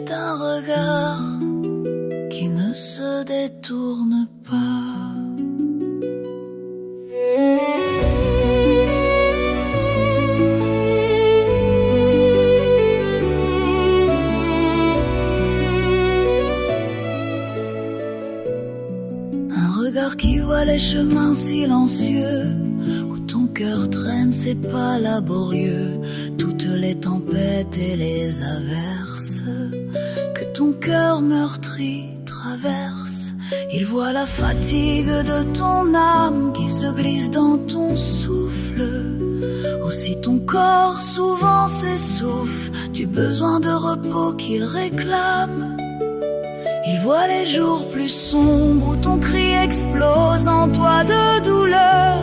juste un regard qui ne se détourne pas. Un regard qui voit les chemins silencieux où ton cœur traîne ses pas laborieux, toutes les tempêtes et les averses que ton cœur meurtri traverse. Il voit la fatigue de ton âme qui se glisse dans ton souffle, aussi ton corps souvent s'essouffle du besoin de repos qu'il réclame. Il voit les jours plus sombres où ton cri explose en toi de douleur,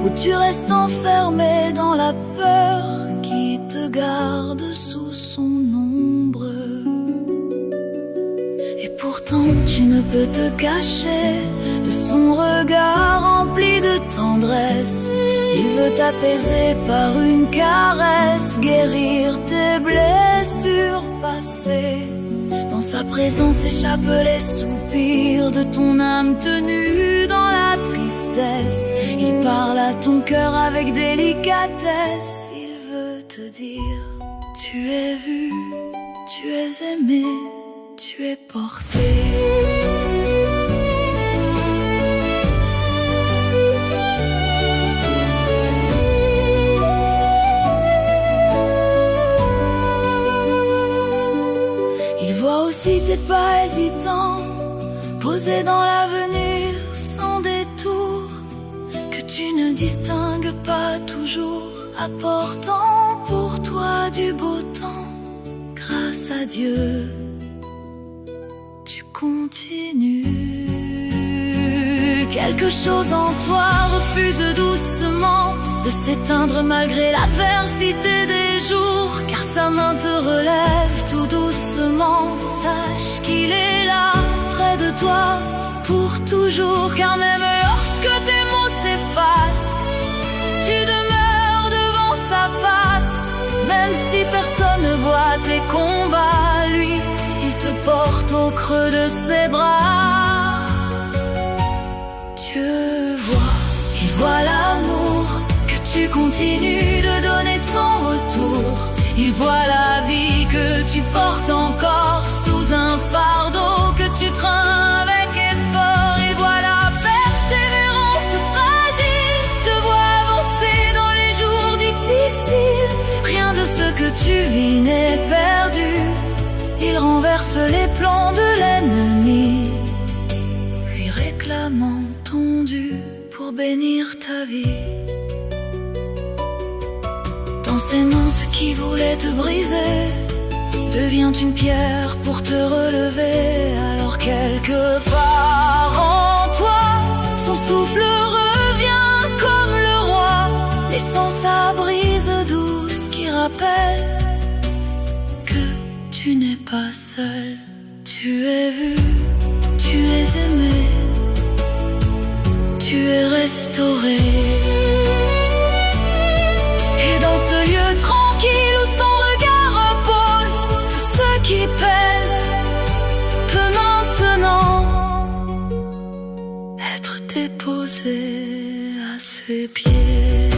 où tu restes enfermé dans la peur qui te garde sous son ombre. Et pourtant tu ne peux te cacher de son regard rempli de tendresse. Il veut t'apaiser par une caresse, guérir tes blessures passées. Dans sa présence échappent les soupirs de ton âme tenue dans la tristesse. Il parle à ton cœur avec délicatesse. Il veut te dire: tu es vu, tu es aimé, tu es porté. Si t'es pas hésitant, posé dans l'avenir sans détour, que tu ne distingues pas toujours, apportant pour toi du beau temps. Grâce à Dieu, tu continues. Quelque chose en toi refuse doucement de s'éteindre malgré l'adversité des jours, car sa main te relève tout doucement. Sache qu'il est là, près de toi, pour toujours, car même lorsque tes mots s'effacent, tu demeures devant sa face. Même si personne ne voit tes combats, lui, il te porte au creux de ses bras. Dieu voit, il voit l'amour que tu continues de donner sans retour. Il voit la vie que tu portes encore sous un fardeau que tu trains avec effort. Il voit la persévérance fragile, te voit avancer dans les jours difficiles. Rien de ce que tu vis n'est perdu. Il renverse les plans de l'ennemi, lui réclamant ton dû pour bénir ta vie. Dans ses mains, ce qui voulait te briser devient une pierre pour te relever. Alors quelque part en toi, son souffle revient comme le roi, laissant sa brise douce qui rappelle que tu n'es pas seul. Tu es vu, tu es aimé, tu es restauré. Dans ce lieu tranquille où son regard repose, tout ce qui pèse peut maintenant être déposé à ses pieds.